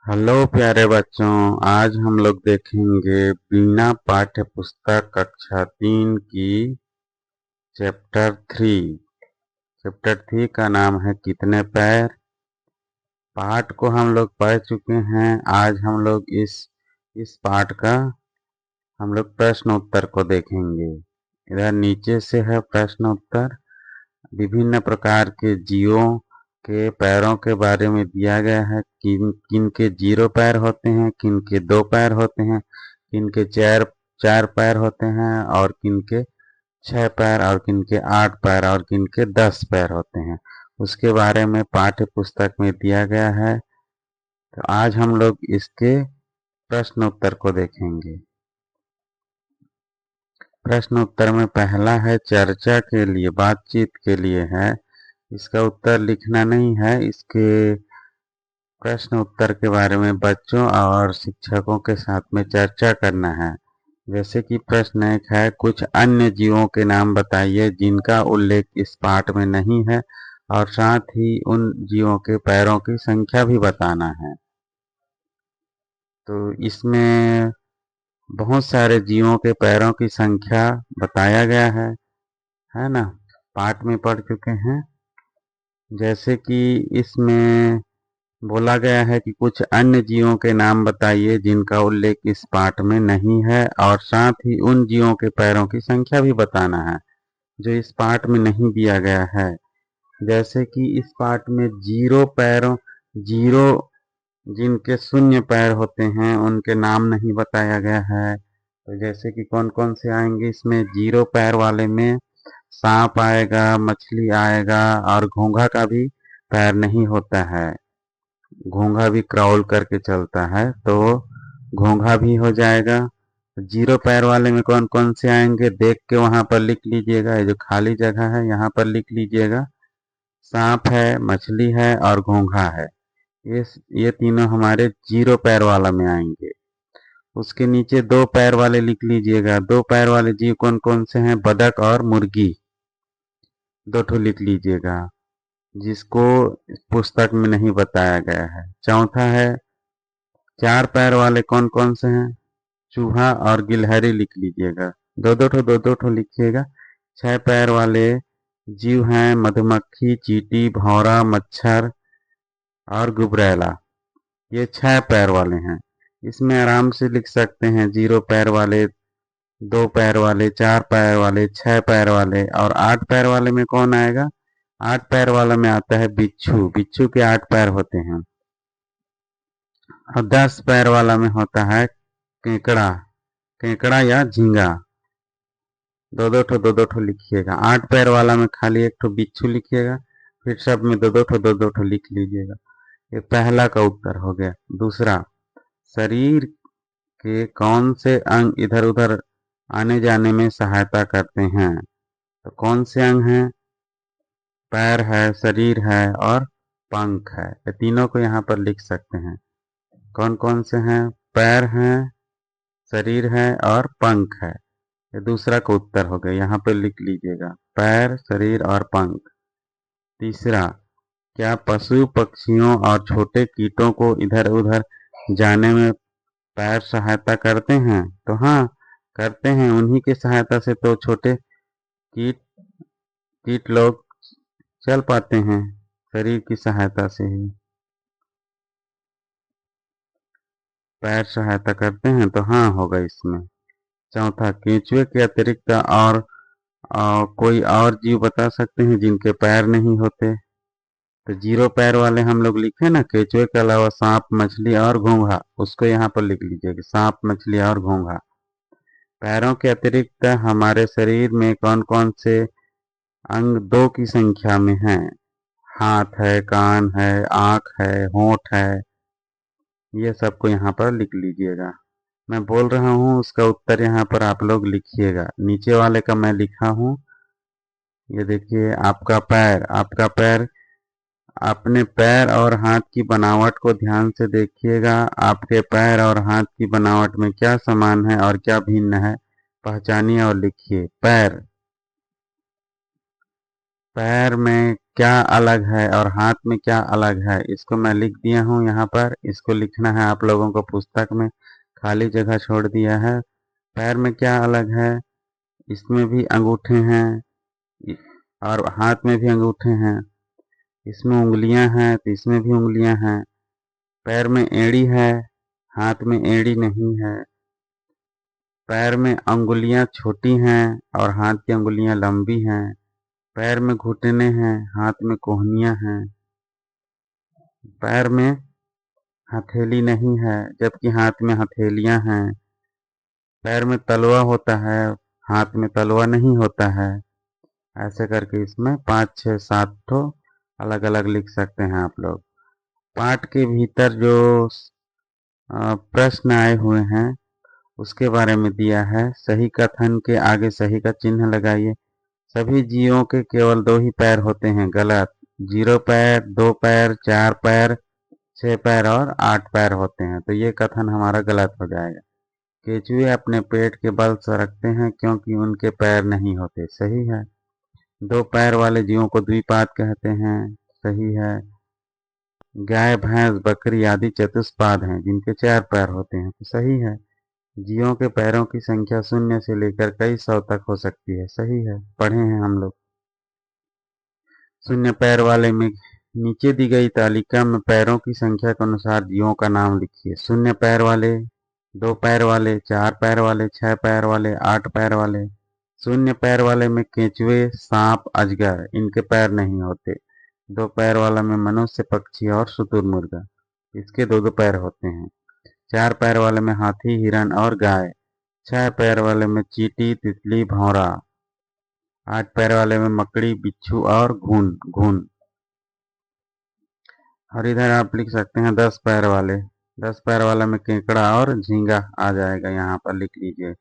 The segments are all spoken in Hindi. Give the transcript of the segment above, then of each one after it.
हेलो प्यारे बच्चों। आज हम लोग देखेंगे बिना पाठ्य पुस्तक कक्षा 3 की चैप्टर 3। चैप्टर 3 का नाम है कितने पैर। पाठ को हम लोग पढ़ चुके हैं। आज हम लोग इस पाठ का हम लोग प्रश्न उत्तर को देखेंगे। इधर नीचे से है प्रश्न उत्तर। विभिन्न प्रकार के जीवों के पैरों के बारे में दिया गया है। किन किन के 0 पैर होते हैं, किन के 2 पैर होते हैं, किन के चार चार पैर होते हैं, और किन के 6 पैर, और किन के 8 पैर, और किन के 10 पैर होते हैं, उसके बारे में पाठ्य पुस्तक में दिया गया है। तो आज हम लोग इसके प्रश्न उत्तर को देखेंगे। प्रश्न उत्तर में पहला है चर्चा के लिए, बातचीत के लिए है। इसका उत्तर लिखना नहीं है। इसके प्रश्न उत्तर के बारे में बच्चों और शिक्षकों के साथ में चर्चा करना है। जैसे कि प्रश्न 1 है, कुछ अन्य जीवों के नाम बताइए जिनका उल्लेख इस पाठ में नहीं है, और साथ ही उन जीवों के पैरों की संख्या भी बताना है। तो इसमें बहुत सारे जीवों के पैरों की संख्या बताया गया है ना, पाठ में पढ़ चुके हैं। जैसे कि इसमें बोला गया है कि कुछ अन्य जीवों के नाम बताइए जिनका उल्लेख इस पाठ में नहीं है, और साथ ही उन जीवों के पैरों की संख्या भी बताना है जो इस पाठ में नहीं दिया गया है। जैसे कि इस पाठ में 0 पैरों, 0 जिनके 0 पैर होते हैं उनके नाम नहीं बताया गया है। तो जैसे कि कौन कौन से आएंगे इसमें, 0 पैर वाले में सांप आएगा, मछली आएगा, और घोंघा का भी पैर नहीं होता है। घोंघा भी क्राउल करके चलता है, तो घोंघा भी हो जाएगा। 0 पैर वाले में कौन कौन से आएंगे देख के वहां पर लिख लीजिएगा। ये जो खाली जगह है यहाँ पर लिख लीजिएगा। सांप है, मछली है, और घोंघा है। ये ये तीनों हमारे 0 पैर वाला में आएंगे। उसके नीचे 2 पैर वाले लिख लीजिएगा। 2 पैर वाले जीव कौन कौन से हैं, बतख और मुर्गी, 2 ठो लिख लीजिएगा, जिसको पुस्तक में नहीं बताया गया है। चौथा है 4 पैर वाले कौन कौन से हैं, चूहा और गिलहरी लिख लीजिएगा, दो दो ठो लिखिएगा। 6 पैर वाले जीव हैं मधुमक्खी, चींटी, भौरा, मच्छर और गुबरैला। ये 6 पैर वाले हैं। इसमें आराम से लिख सकते हैं 0 पैर वाले, 2 पैर वाले, 4 पैर वाले, 6 पैर वाले, और 8 पैर वाले में कौन आएगा। 8 पैर वाला में आता है बिच्छू। बिच्छू के 8 पैर होते हैं। और 10 पैर वाला में होता है केकड़ा, केकड़ा या झींगा। दो दो ठो लिखिएगा। 8 पैर वाला में खाली 1 ठो बिच्छू लिखिएगा, फिर सब में दो दो ठो लिख लीजिएगा। ये पहला का उत्तर हो गया। दूसरा, शरीर के कौन से अंग इधर उधर आने जाने में सहायता करते हैं। तो कौन से अंग हैं, पैर है, शरीर है, और पंख है। ये तीनों को यहाँ पर लिख सकते हैं। कौन कौन से हैं, पैर हैं, शरीर है, और पंख है। ये दूसरा का उत्तर हो गया, यहाँ पर लिख लीजिएगा, पैर, शरीर और पंख। तीसरा, क्या पशु पक्षियों और छोटे कीटों को इधर उधर जाने में पैर सहायता करते हैं। तो हाँ, करते हैं। उन्हीं की सहायता से तो छोटे कीट कीट लोग चल पाते हैं, शरीर की सहायता से ही पैर सहायता करते हैं। तो हाँ होगा इसमें। चौथा, केंचुए के अतिरिक्त और कोई और जीव बता सकते हैं जिनके पैर नहीं होते। तो 0 पैर वाले हम लोग लिखे ना, केंचुए के अलावा सांप, मछली और घोंघा, उसको यहाँ पर लिख लीजिए कि सांप, मछली और घोंघा। पैरों के अतिरिक्त हमारे शरीर में कौन कौन से अंग 2 की संख्या में हैं। हाथ है, कान है, आँख है, होंठ है। ये सबको यहाँ पर लिख लीजिएगा। मैं बोल रहा हूँ, उसका उत्तर यहाँ पर आप लोग लिखिएगा। नीचे वाले का मैं लिखा हूँ। ये देखिए, आपका पैर, अपने पैर और हाथ की बनावट को ध्यान से देखिएगा। आपके पैर और हाथ की बनावट में क्या समान है और क्या भिन्न है, पहचानिए और लिखिए। पैर, पैर में क्या अलग है और हाथ में क्या अलग है, इसको मैं लिख दिया हूँ यहाँ पर। इसको लिखना है आप लोगों को, पुस्तक में खाली जगह छोड़ दिया है। पैर में क्या अलग है, इसमें भी अंगूठे हैं और हाथ में भी अंगूठे हैं। इसमें उंगलियां हैं तो इसमें भी उंगलियां हैं। पैर में एड़ी है, हाथ में एड़ी नहीं है। पैर में अंगुलियां छोटी हैं और हाथ की अंगुलियां लंबी हैं। पैर में घुटने हैं, हाथ में कोहनियां हैं। पैर में हथेली नहीं है जबकि हाथ में हथेलियां हैं। पैर में तलवा होता है, हाथ में तलवा नहीं होता है। ऐसे करके इसमें 5 6 7 ठो अलग अलग लिख सकते हैं आप लोग। पाठ के भीतर जो प्रश्न आए हुए हैं उसके बारे में दिया है। सही कथन के आगे सही का चिन्ह लगाइए। सभी जीवों के केवल 2 ही पैर होते हैं। गलत। 0 पैर, 2 पैर, 4 पैर, 6 पैर और 8 पैर होते हैं, तो ये कथन हमारा गलत हो जाएगा। केंचुए अपने पेट के बल सरकते हैं क्योंकि उनके पैर नहीं होते। सही है। 2 पैर वाले जीवों को द्विपाद कहते हैं। सही है। गाय, भैंस, बकरी आदि चतुष्पाद हैं जिनके 4 पैर होते हैं। तो सही है। जीवों के पैरों की संख्या 0 से लेकर कई सौ तक हो सकती है। सही है, पढ़े हैं हम लोग। 0 पैर वाले में नीचे दी गई तालिका में पैरों की संख्या के अनुसार जीवों का नाम लिखिए। 0 पैर वाले, 2 पैर वाले, 4 पैर वाले, 6 पैर वाले, 8 पैर वाले। 0 पैर वाले में केंचुए, सांप, अजगर, इनके पैर नहीं होते। 2 पैर वाला में मनुष्य, पक्षी और शुतुरमुर्ग, इसके 2 पैर होते हैं। 4 पैर वाले में हाथी, हिरण और गाय। 6 पैर वाले में चींटी, तितली, भौरा। 8 पैर वाले में मकड़ी, बिच्छू और घुन घुन। और इधर आप लिख सकते हैं 10 पैर वाले। 10 पैर वाले में केकड़ा और झींगा आ जाएगा, यहाँ पर लिख लीजिए।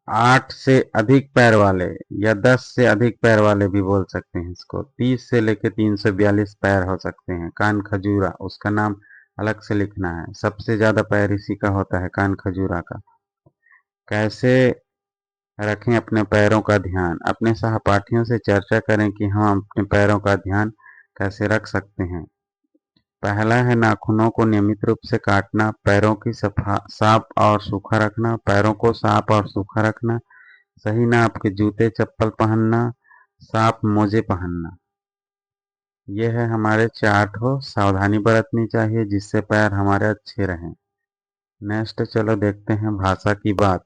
8 से अधिक पैर वाले या 10 से अधिक पैर वाले भी बोल सकते हैं इसको। 30 से लेकर 342 पैर हो सकते हैं। कान खजूरा, उसका नाम अलग से लिखना है। सबसे ज्यादा पैर इसी का होता है, कान खजूरा का। कैसे रखें अपने पैरों का ध्यान। अपने सहपाठियों से चर्चा करें कि हम अपने पैरों का ध्यान कैसे रख सकते हैं। पहला है नाखूनों को नियमित रूप से काटना, पैरों की साफ और सूखा रखना, पैरों को साफ और सूखा रखना, सही नाप के जूते चप्पल पहनना, साफ मोजे पहनना। ये है हमारे 4 ठो सावधानी बरतनी चाहिए जिससे पैर हमारे अच्छे रहें। नेक्स्ट चलो देखते हैं भाषा की बात।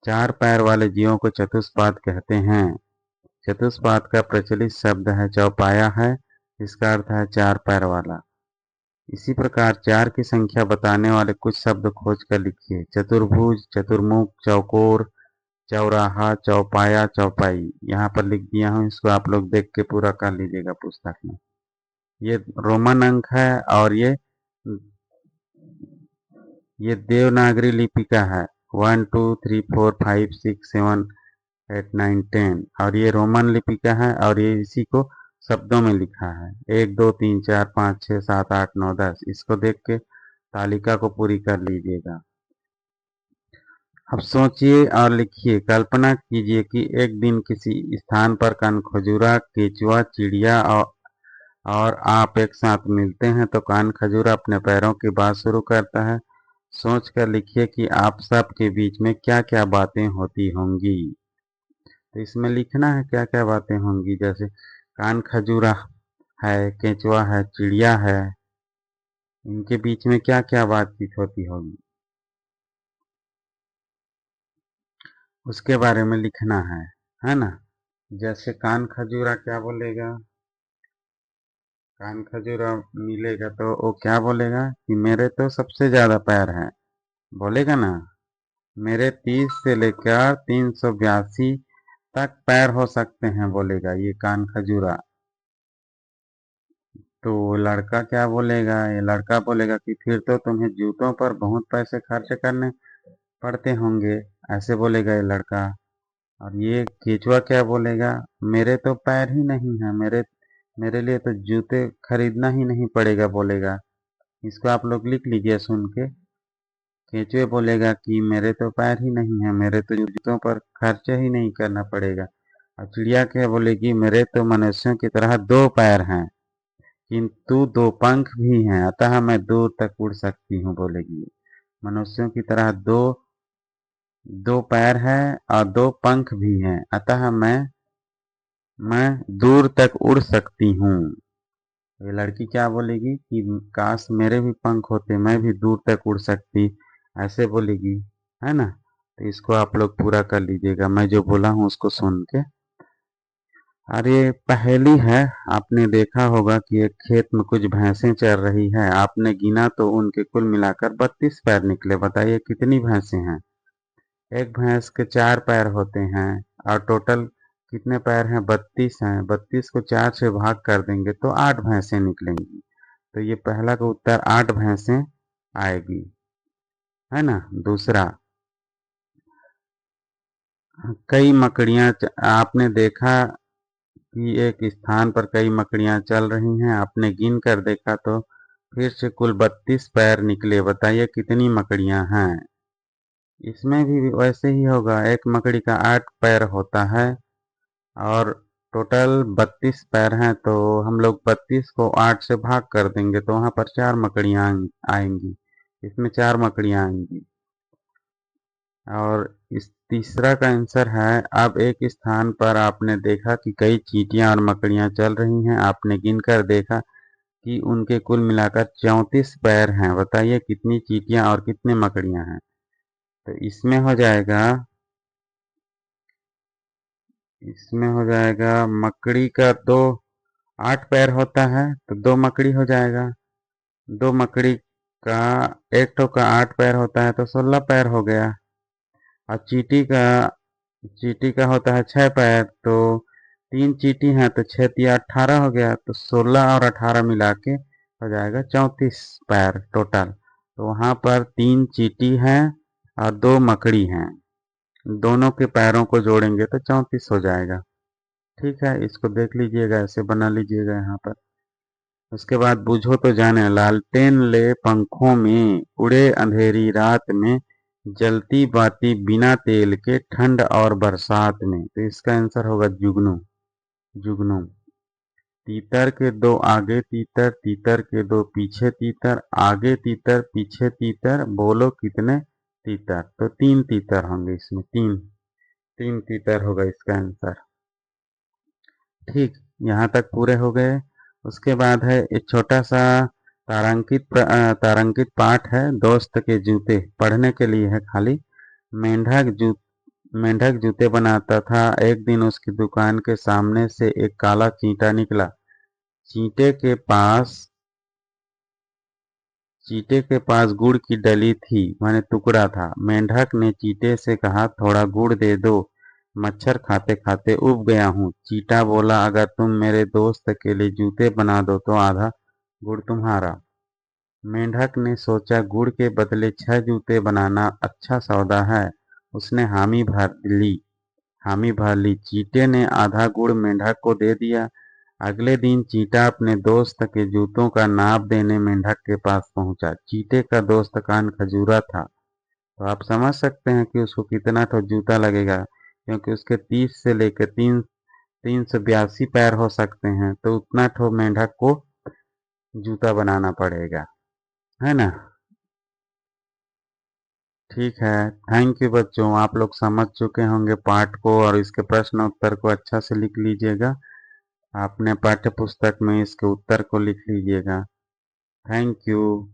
4 पैर वाले जीवों को चतुष्पाद कहते हैं। चतुष्पाद का प्रचलित शब्द है चौपाया है, इसका अर्थ है 4 पैर वाला। इसी प्रकार 4 की संख्या बताने वाले कुछ शब्द खोज कर लिखिए। चतुर्भुज, चतुर्मुख, चौकोर, चौराहा, चौपाया, चौपाई। यहाँ पर लिख दिया हूँ, इसको आप लोग देख के पूरा कर लीजिएगा पुस्तक में। ये रोमन अंक है और ये देवनागरी लिपि का है। 1 2 3 4 5 6 7 8 9 10 और ये रोमन लिपि का है और ये इसी को शब्दों में लिखा है। 1 2 3 4 5 6 7 8 9 10। इसको देख के तालिका को पूरी कर लीजिएगा। अब सोचिए और लिखिए। कल्पना कीजिए कि एक दिन किसी स्थान पर कानखजूरा, केंचुआ, चिड़िया और आप एक साथ मिलते हैं तो कानखजूरा अपने पैरों की बात शुरू करता है। सोच कर लिखिए कि आप सब के बीच में क्या क्या बातें होती होंगी। तो इसमें लिखना है क्या क्या बातें होंगी, जैसे कानखजूरा है, केंचुआ है, चिड़िया है, इनके बीच में क्या क्या बातचीत होती होगी उसके बारे में लिखना है ना। जैसे कान खजूरा क्या बोलेगा, कान खजूरा मिलेगा तो वो क्या बोलेगा कि मेरे तो सबसे ज्यादा पैर हैं, बोलेगा ना। मेरे 30 से लेकर 382 तक पैर हो सकते हैं, बोलेगा ये कान खजूरा। तो लड़का क्या बोलेगा, ये लड़का बोलेगा कि फिर तो तुम्हें जूतों पर बहुत पैसे खर्च करने पड़ते होंगे, ऐसे बोलेगा ये लड़का। और ये केचुआ क्या बोलेगा, मेरे तो पैर ही नहीं है, मेरे मेरे लिए तो जूते खरीदना ही नहीं पड़ेगा, बोलेगा। इसको आप लोग लिख लीजिए सुन के। केचुए बोलेगा कि मेरे तो पैर ही नहीं है, मेरे तो जूतों पर खर्च ही नहीं करना पड़ेगा। और चिड़िया क्या बोलेगी, मेरे तो मनुष्यों की तरह दो पैर हैं किंतु दो पंख भी हैं, अतः मैं दूर तक उड़ सकती हूँ, बोलेगी। मनुष्यों की तरह दो दो पैर हैं और दो पंख भी हैं, अतः मैं दूर तक उड़ सकती हूँ। ये लड़की क्या बोलेगी कि काश मेरे भी पंख होते, मैं भी दूर तक उड़ सकती, ऐसे बोलेगी, है ना। तो इसको आप लोग पूरा कर लीजिएगा, मैं जो बोला हूँ उसको सुन के। और ये पहेली है। आपने देखा होगा कि एक खेत में कुछ भैंसें चर रही है, आपने गिना तो उनके कुल मिलाकर 32 पैर निकले, बताइए कितनी भैंसें हैं। एक भैंस के 4 पैर होते हैं और टोटल कितने पैर हैं, 32 हैं। 32 को 4 से भाग कर देंगे तो 8 भैंसें निकलेंगी। तो ये पहला का उत्तर 8 भैंसें आएगी, है ना। दूसरा, कई मकड़ियां आपने देखा कि एक स्थान पर कई मकड़ियां चल रही हैं, आपने गिन कर देखा तो फिर से कुल 32 पैर निकले, बताइए कितनी मकड़ियां हैं। इसमें भी वैसे ही होगा, एक मकड़ी का 8 पैर होता है और टोटल 32 पैर हैं, तो हम लोग 32 को 8 से भाग कर देंगे तो वहां पर 4 मकड़ियां आएंगी, इसमें 4 मकड़ियां आएंगी। और इस तीसरा का आंसर है, अब एक स्थान पर आपने देखा कि कई चींटियां और मकड़ियां चल रही हैं, आपने गिन कर देखा कि उनके कुल मिलाकर 34 पैर हैं, बताइए कितनी चींटियां और कितने मकड़ियां हैं। तो इसमें हो जाएगा मकड़ी का दो 8 पैर होता है तो 2 मकड़ी हो जाएगा। 2 मकड़ी का एक ठो का 8 पैर होता है तो 16 पैर हो गया। और चींटी का होता है 6 पैर, तो 3 चींटी हैं तो 6 तिया 18 हो गया, तो 16 और 18 मिला के हो जाएगा 34 पैर टोटल। तो वहाँ पर 3 चींटी हैं और 2 मकड़ी हैं, दोनों के पैरों को जोड़ेंगे तो 34 हो जाएगा। ठीक है, इसको देख लीजिएगा, ऐसे बना लीजिएगा यहाँ पर। उसके बाद बूझो तो जाने, लालटेन ले पंखों में उड़े अंधेरी रात में, जलती बाती बिना तेल के ठंड और बरसात में। तो इसका आंसर होगा जुगनू। जुगनू। तीतर के दो आगे तीतर, तीतर के दो पीछे तीतर, आगे तीतर पीछे तीतर, बोलो कितने तीतर। तो 3 तीतर होंगे इसमें, 3 तीतर होगा इसका आंसर। ठीक, यहाँ तक पूरे हो गए। उसके बाद है एक छोटा सा तारांकित पाठ है, दोस्त के जूते, पढ़ने के लिए है खाली। मेंढक जू मेंढक जूते बनाता था, एक दिन उसकी दुकान के सामने से एक काला चींटा निकला। चींटे के पास चींटे के पास गुड़ की डली थी, माने टुकड़ा था। मेंढक ने चींटे से कहा, थोड़ा गुड़ दे दो, मच्छर खाते खाते उब गया हूँ। चींटा बोला, अगर तुम मेरे दोस्त के लिए जूते बना दो तो आधा गुड़ तुम्हारा। मेंढक ने सोचा, गुड़ के बदले 6 जूते बनाना अच्छा सौदा है। उसने हामी भर ली। चींटे ने आधा गुड़ मेंढक को दे दिया। अगले दिन चींटा अपने दोस्त के जूतों का नाप देने मेंढक के पास पहुंचा। चींटे का दोस्त कान खजूरा था, तो आप समझ सकते हैं कि उसको कितना ठो जूता लगेगा, क्योंकि उसके 30 से लेकर 382 पैर हो सकते हैं, तो उतना ठो मेंढक को जूता बनाना पड़ेगा, है ना। ठीक है, थैंक यू बच्चों, आप लोग समझ चुके होंगे पाठ को, और इसके प्रश्न उत्तर को अच्छा से लिख लीजिएगा। अपने पाठ्य पुस्तक में इसके उत्तर को लिख लीजिएगा। Thank you.